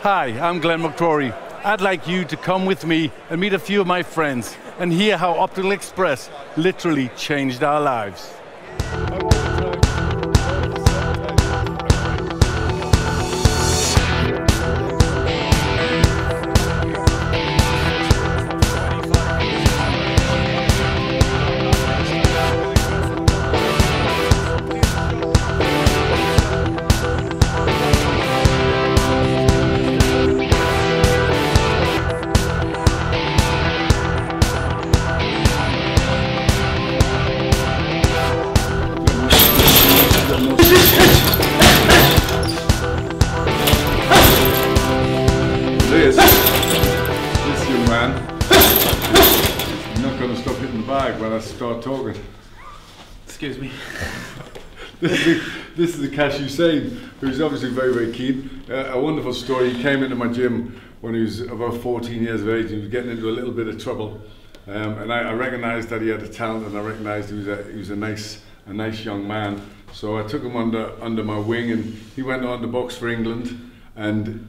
Hi, I'm McCrory. I'd like you to come with me and meet a few of my friends and hear how Optical Express literally changed our lives. This young man is not going to stop hitting the bag when I start talking. Excuse me. This is Akash Hussein, who's obviously very, very keen. A wonderful story. He came into my gym when he was about 14 years of age. He was getting into a little bit of trouble, and I recognised that he had a talent, and I recognised he was a nice young man. So I took him under my wing, and he went on to box for England and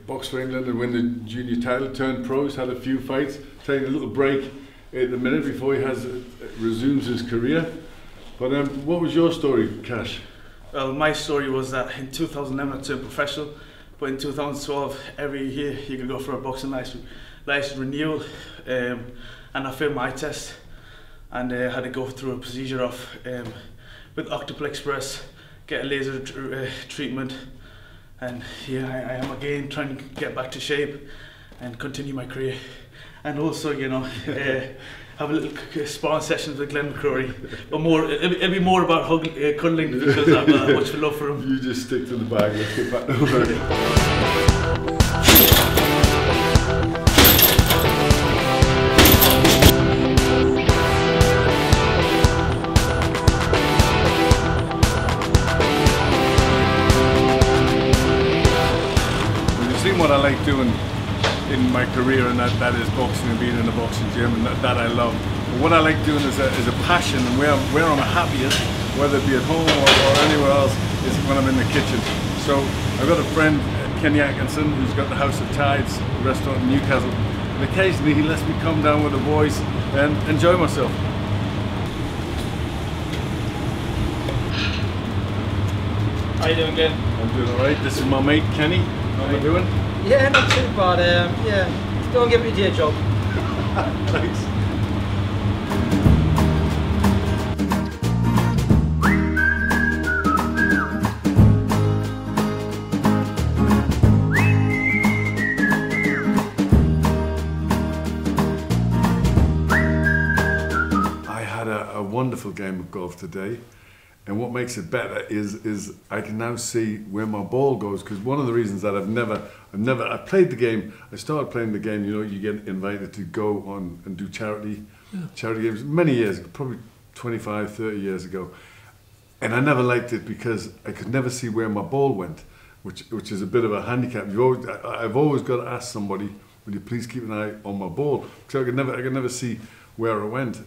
win the junior title, turned pro. He's had a few fights, taking a little break at the minute before he resumes his career. But what was your story, Akash? Well, my story was that in 2011 I turned professional, but in 2012 every year you could go for a boxing license renewal, and I failed my eye test, and I had to go through a procedure of with Optical Express, get a laser treatment. And here I am again, trying to get back to shape and continue my career. And also, you know, have a little sparring sessions with McCrory. But it'll be more about cuddling because I've much love for him. You just stick to the bag, let's get back over it. What I like doing in my career, and that is boxing and being in a boxing gym, and that I love. But what I like doing is a passion, and where I'm happiest, whether it be at home or anywhere else, is when I'm in the kitchen. So I've got a friend, Kenny Atkinson, who's got the House of Tides restaurant in Newcastle, and occasionally he lets me come down with a voice and enjoy myself. How you doing, Glenn? I'm doing alright. This is my mate Kenny. How are you doing? Yeah, not too bad. Yeah, don't give me a day job. Thanks. I had a wonderful game of golf today. And what makes it better is I can now see where my ball goes, because one of the reasons that I played the game, I started playing the game, you know, you get invited to go on and do charity games many years ago, probably 25, 30 years ago. And I never liked it because I could never see where my ball went, which is a bit of a handicap. I've always got to ask somebody, will you please keep an eye on my ball? Because I could never see where it went.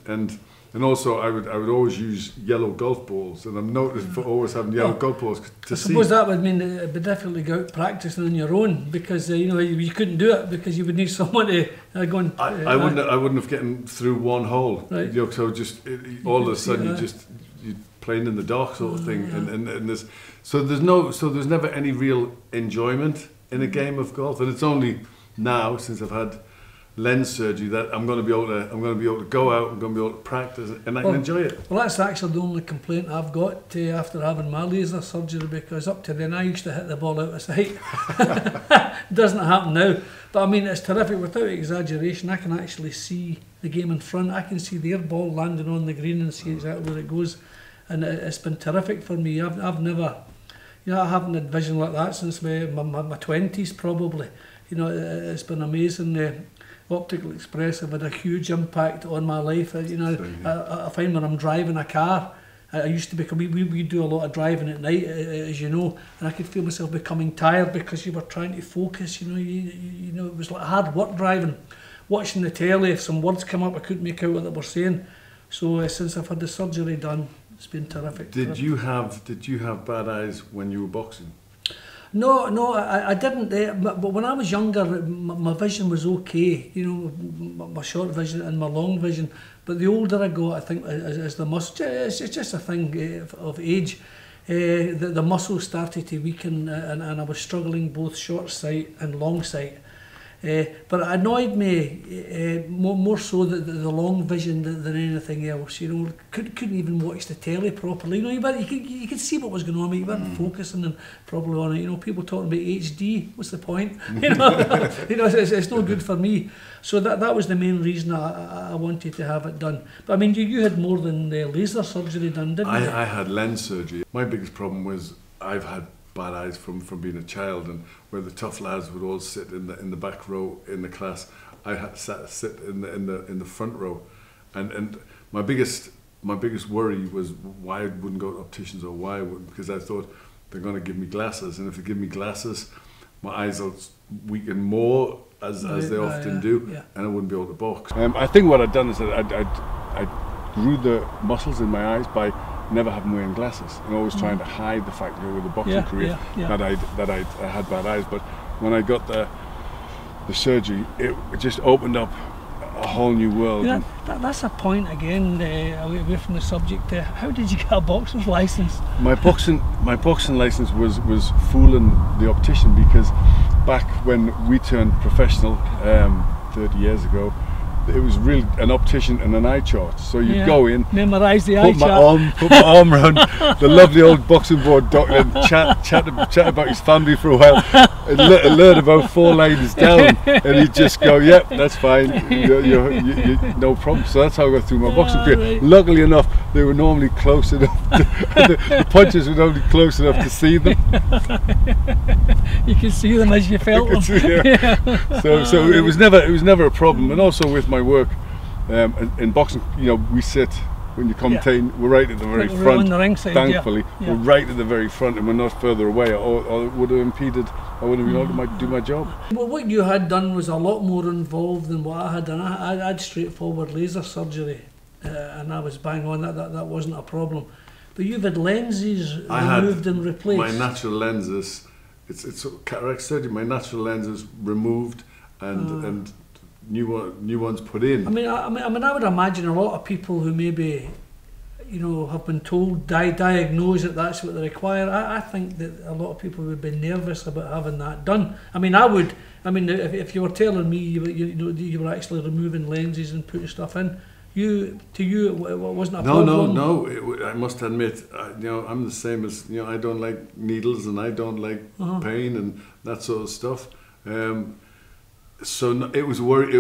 And also, I would always use yellow golf balls, and I'm noted for always having yellow golf balls to see. I suppose that would mean that it'd be difficult to go out practicing on your own, because you know, you couldn't do it because you would need someone to go and. I wouldn't have gotten through one hole. Right. You know, so just all of a sudden you're playing in the dark sort of thing, and there's never any real enjoyment in a game of golf, and it's only now, since I've had lens surgery, that I'm going to be able to go out, I'm going to be able to practice, and I can enjoy it. Well, that's actually the only complaint I've got after having my laser surgery, because up to then I used to hit the ball out of sight. Doesn't happen now, but I mean, it's terrific. Without exaggeration, I can actually see the game in front. I can see their ball landing on the green and see exactly where it goes, and it's been terrific for me. I've never, you know, I haven't had vision like that since my 20s probably. You know, it's been amazing. Optical Express have had a huge impact on my life. You know, I find when I'm driving a car, I used to become, we do a lot of driving at night, as you know, and I could feel myself becoming tired because you were trying to focus. You know, you know, it was like hard work driving. Watching the telly, if some words come up, I couldn't make out what they were saying. So since I've had the surgery done, it's been terrific. Did you have bad eyes when you were boxing? No, I didn't. But when I was younger, my vision was okay. You know, my short vision and my long vision. But the older I got, I think, as the muscle, it's just a thing of age. The muscles started to weaken, and I was struggling both short sight and long sight. But it annoyed me more so the long vision than anything else. You know, couldn't even watch the telly properly. You know, you could see what was going on, but you weren't focusing and probably on it. You know, people talking about HD. What's the point? You know, it's no good for me. So that was the main reason I wanted to have it done. But I mean, you had more than laser surgery done, didn't you? I had lens surgery. My biggest problem was I've had bad eyes from being a child, and where the tough lads would all sit in the back row in the class, I had to sit in the front row, and my biggest worry was why I wouldn't go to opticians, or why I wouldn't, because I thought they're going to give me glasses, and if they give me glasses, my eyes will weaken more as they often do, and I wouldn't be able to box. I think what I'd done is that I grew the muscles in my eyes by never having wearing glasses and always trying to hide the fact that with the boxing career that I had bad eyes. But when I got the surgery, it just opened up a whole new world. Yeah, that's a point again, away from the subject. How did you get a boxer's license? My boxing license was fooling the optician, because back when we turned professional 30 years ago, it was really an optician and an eye chart. So you'd go in, memorise the eye chart, put my arm around the lovely old boxing board doctor, and chat about his family for a while, and learn about 4 lines down, and he'd just go, "Yep, that's fine, you no problem." So that's how I got through my boxing career. Right. Luckily enough, they were normally close enough. The punches were normally close enough to see them. You could see them as you felt them. So it was never a problem. And also with my work in boxing, you know, we sit, when you commentate, we're right at the very front. On the ringside, thankfully, we're right at the very front, and we're not further away, or it would have impeded. I wouldn't have been able to do my job. Well, what you had done was a lot more involved than what I had done. I had straightforward laser surgery, and I was bang on. That wasn't a problem. But you've had lenses removed and replaced. My natural lenses, it's cataract surgery. My natural lenses removed and new ones put in. I would imagine a lot of people who maybe, you know, have been told, diagnosed that that's what they require. I think that a lot of people would be nervous about having that done. I mean, I would. I mean, if you were telling me you were actually removing lenses and putting stuff in, to you it wasn't a problem. No. I must admit, you know, I'm the same as, you know, I don't like needles and I don't like pain and that sort of stuff. So it was a worry. It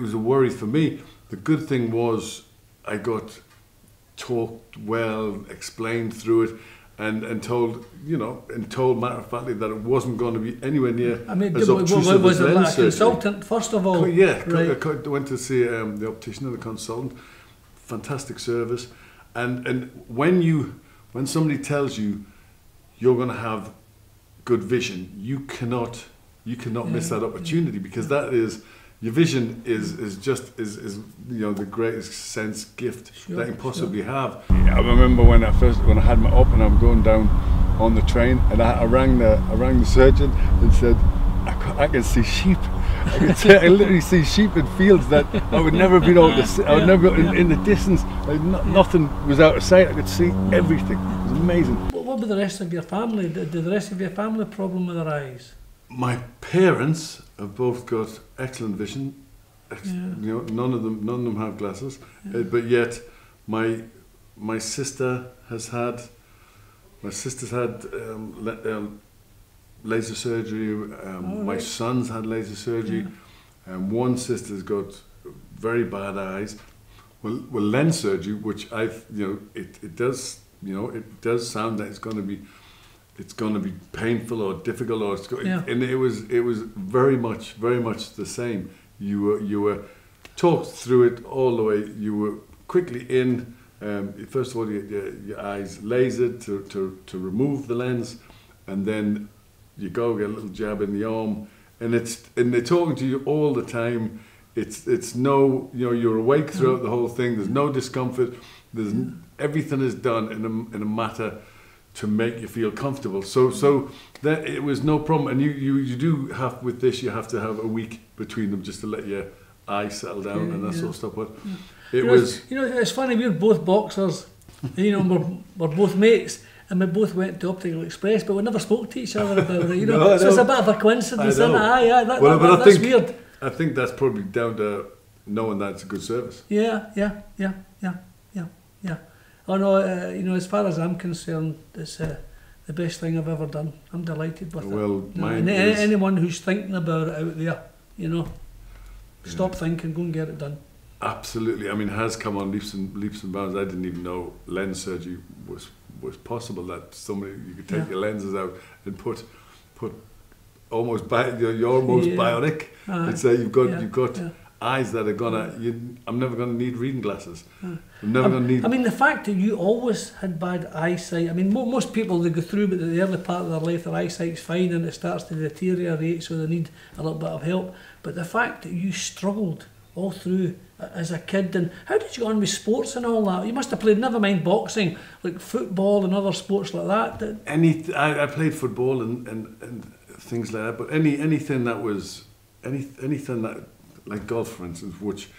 was a worry for me. The good thing was I got talked well, explained through it, and told, you know, and told matter of factly that it wasn't going to be anywhere near as obtrusive was as it lens like a surgery. consultant first of all? Yeah, right. I went to see the optician and the consultant. Fantastic service, and when somebody tells you you're going to have good vision, you cannot miss that opportunity, because that is, your vision is you know, the greatest sense gift that you can possibly have. Yeah, I remember when I had my op and I'm going down on the train, and I rang the surgeon and said, I can see sheep. I literally see sheep in fields that I would never have been able to see. I would never in the distance. Nothing was out of sight. I could see everything. It was amazing. What about the rest of your family? Did the rest of your family have a problem with their eyes? My parents have both got excellent vision. You know, none of them have glasses, but yet my sister has had. My sister's had laser surgery. My son's had laser surgery. One sister's got very bad eyes. Well, lens surgery, which it does sound that it's going to be painful or difficult, and it was very much the same. You were talked through it all the way. You were quickly in. First of all, your eyes lasered to remove the lens, and then you go get a little jab in the arm, and they're talking to you all the time. It's no, you know, you're awake throughout the whole thing. There's no discomfort. Everything is done in a matter to make you feel comfortable. So that it was no problem. And you do have, with this, you have to have a week between them just to let your eye settle down and that sort of stuff. But it was... it's funny, we're both boxers, we're both mates, and we both went to Optical Express, but we never spoke to each other about it, No, so it's a bit of a coincidence, isn't it? That's weird. I think that's probably down to knowing that it's a good service. Yeah. Oh no, as far as I'm concerned, it's the best thing I've ever done. I'm delighted with it. Well, mine is... Anyone who's thinking about it out there, stop thinking, go and get it done. Absolutely. I mean, it has come on leaps and bounds. I didn't even know lens surgery was possible. That you could take your lenses out and put almost you're almost bionic. It's you've got eyes that are gonna. I'm never gonna need reading glasses. I'm never gonna need. I mean, the fact that you always had bad eyesight. I mean, most people, they go through, but the early part of their life, their eyesight's fine, and it starts to deteriorate, so they need a little bit of help. But the fact that you struggled all through as a kid, and how did you go on with sports and all that? You must have played, never mind boxing, like football and other sports like that. I played football and things like that, but anything that like golf, for instance, which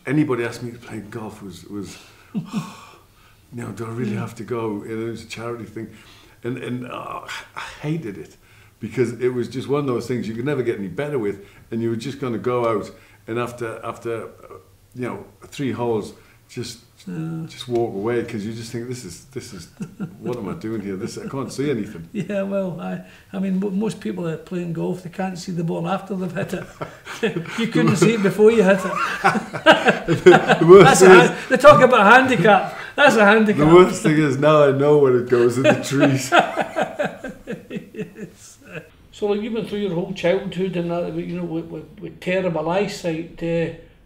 anybody asked me to play golf was do I really have to go? It was a charity thing, and I hated it because it was just one of those things you could never get any better with, and you were just going to go out and after 3 holes just walk away because you just think this is what am I doing here? I can't see anything. Yeah, well, I mean, most people that are playing golf, they can't see the ball after they've hit it. You couldn't see it before you hit it. They talk about a handicap. That's a handicap. The worst thing is now I know when it goes in the trees. Yes. So like, you've been through your whole childhood and that, with terrible eyesight.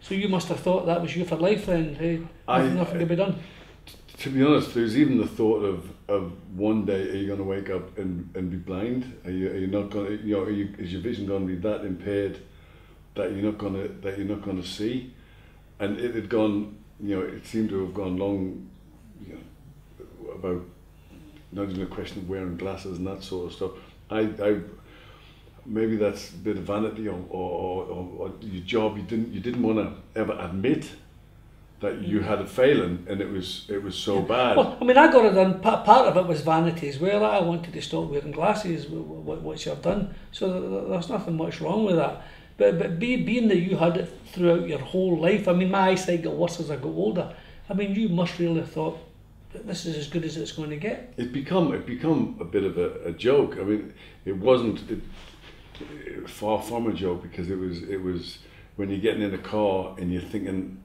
So you must have thought that was you for life then. Hey, nothing to be done. To be honest, there's even the thought of one day, are you going to wake up and be blind? Are you not going to? Is your vision going to be that impaired that you're not going to see? And it had gone. It seemed to have gone long. About not even a question of wearing glasses and that sort of stuff. I maybe that's a bit of vanity or your job. You didn't want to ever admit that you had a failing, and it was so bad. Well, I mean, I got it done. Part of it was vanity as well. I wanted to stop wearing glasses, which I've done. So there's nothing much wrong with that. But being that you had it throughout your whole life, I mean, my eyesight got worse as I got older. I mean, you must really have thought that this is as good as it's going to get. It become a bit of a joke. I mean, it wasn't. It was far from a joke because it was when you're getting in a car and you're thinking,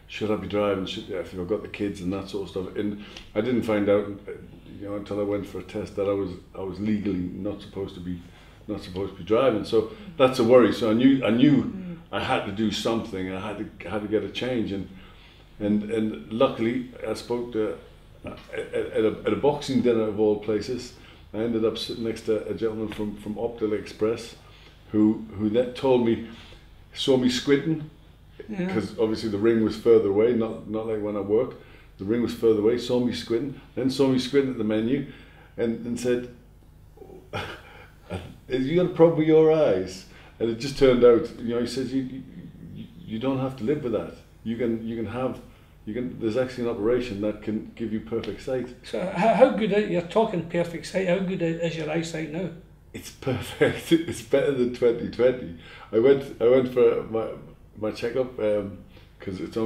should I be driving? If I've got the kids and that sort of stuff. And I didn't find out, until I went for a test that I was legally not supposed to be driving. So that's a worry. So I knew I had to do something. I had to get a change. And luckily I spoke to at a boxing dinner of all places. I ended up sitting next to a gentleman from Optical Express who told me, saw me squinting, because obviously the ring was further away, not like when I work. The ring was further away, saw me squinting, then saw me squinting at the menu and said, have you got a problem with your eyes? And it just turned out, he says, you don't have to live with that. There's actually an operation that can give you perfect sight. So how good you're talking perfect sight? How good is your eyesight now? It's perfect. It's better than 2020. I went for my checkup because it's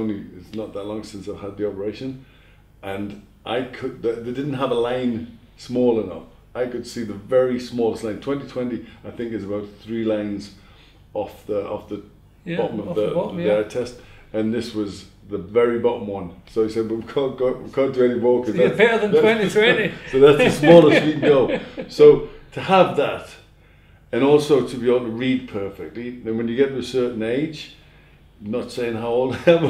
not that long since I've had the operation, and they didn't have a line small enough. I could see the very smallest line. 2020, I think, is about 3 lines off the bottom of the eye test, and this was the very bottom one. So he said, but we can't do any more. So you're better than 2020. So that's the smallest we can go. So to have that, and also to be able to read perfectly, then when you get to a certain age, not saying how old I am,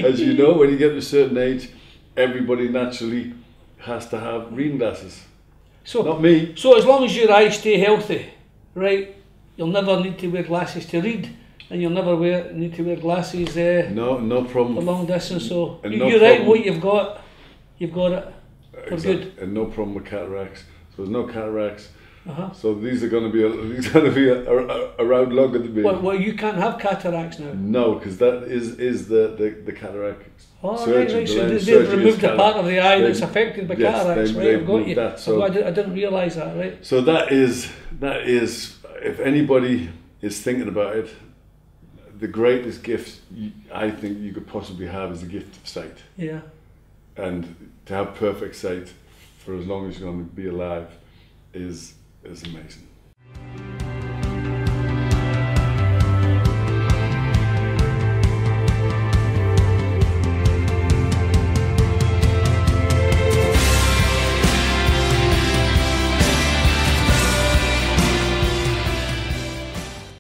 as you know, when you get to a certain age, everybody naturally has to have reading glasses. So, not me. So as long as your eyes stay healthy, right, you'll never need to wear glasses to read. And you'll never need to wear glasses no problem for long distance. So and you're right, what you've got it. For good. And no problem with cataracts. So there's no cataracts. Uh-huh. These are going to be around longer than me. Well, you can't have cataracts now. No, because that is the cataract surgery. Right. So they've removed the part of the eye that's affected by cataracts, right? I've got you. That, so I didn't realise that, right? So that is, if anybody is thinking about it, the greatest gift I think you could possibly have is the gift of sight. Yeah. And to have perfect sight for as long as you're going to be alive is amazing.